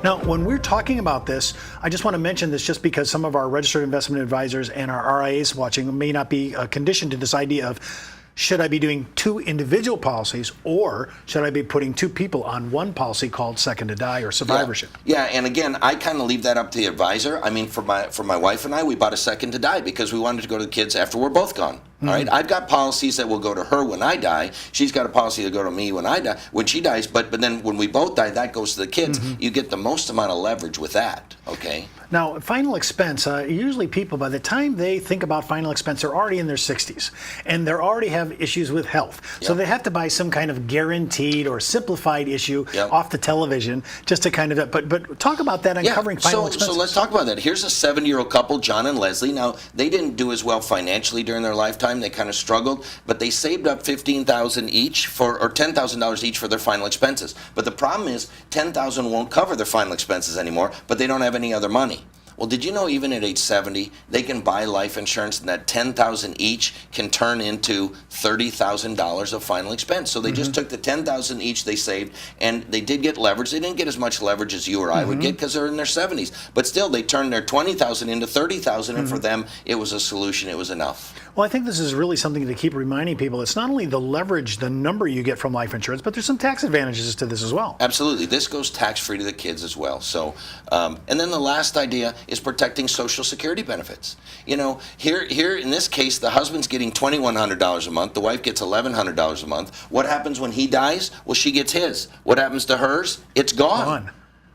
Now, when we're talking about this, I just want to mention this just because some of our registered investment advisors and our RIAs watching may not be conditioned to this idea of, should I be doing two individual policies, or should I be putting two people on one policy called second to die or survivorship? Yeah, and again, I kind of leave that up to the advisor. I mean, for my wife and I, we bought a second to die because we wanted to go to the kids after we're both gone. All right, I've got policies that will go to her when I die. She's got a policy to go to me when she dies. But then when we both die, that goes to the kids. You get the most amount of leverage with that. Okay. Now, final expense. Usually, people by the time they think about final expense, they're already in their 60s, and they already have issues with health. Yep. So they have to buy some kind of guaranteed or simplified issue Yep. off the television just to kind of. But talk about that and covering final expenses. So let's talk about that. Here's a 70-year-old couple, John and Leslie. Now, they didn't do as well financially during their lifetime. They kind of struggled, but they saved up $15,000 each or $10,000 each for their final expenses. But the problem is $10,000 won't cover their final expenses anymore, but they don't have any other money. Well, did you know even at age 70, they can buy life insurance and that $10,000 each can turn into $30,000 of final expense. So they just took the $10,000 each they saved, and they did get leverage. They didn't get as much leverage as you or I would get because they're in their 70s. But still, they turned their $20,000 into $30,000, and for them, it was a solution. It was enough. Well, I think this is really something to keep reminding people. It's not only the leverage, the number you get from life insurance, but there's some tax advantages to this as well. Absolutely. This goes tax-free to the kids as well. So, and then the last idea is protecting Social Security benefits. You know, here in this case, the husband's getting $2,100 a month. The wife gets $1,100 a month. What happens when he dies? Well, she gets his. What happens to hers? It's gone.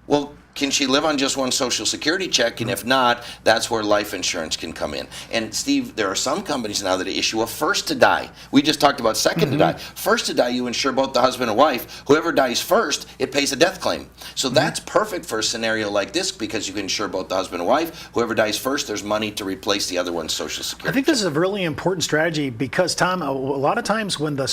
Well, can she live on just one Social Security check? And if not, that's where life insurance can come in. And Steve, there are some companies now that issue a first to die. We just talked about second to die. First to die, you insure both the husband and wife. Whoever dies first, it pays a death claim. So that's perfect for a scenario like this because you can insure both the husband and wife. Whoever dies first, there's money to replace the other one's Social Security. I think this is a really important strategy because, Tom, a lot of times when the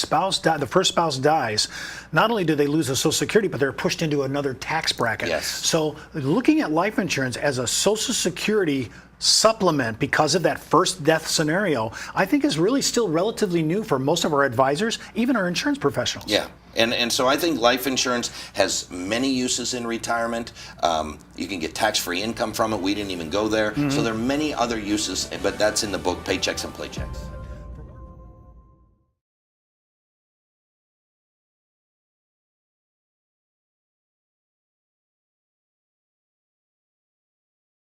first spouse dies, not only do they lose the Social Security, but they're pushed into another tax bracket. Yes. So looking at life insurance as a Social Security supplement because of that first death scenario, I think is really still relatively new for most of our advisors, even our insurance professionals. Yeah. And so I think life insurance has many uses in retirement. You can get tax-free income from it. We didn't even go there. So there are many other uses, but that's in the book, Paychecks and Playchecks.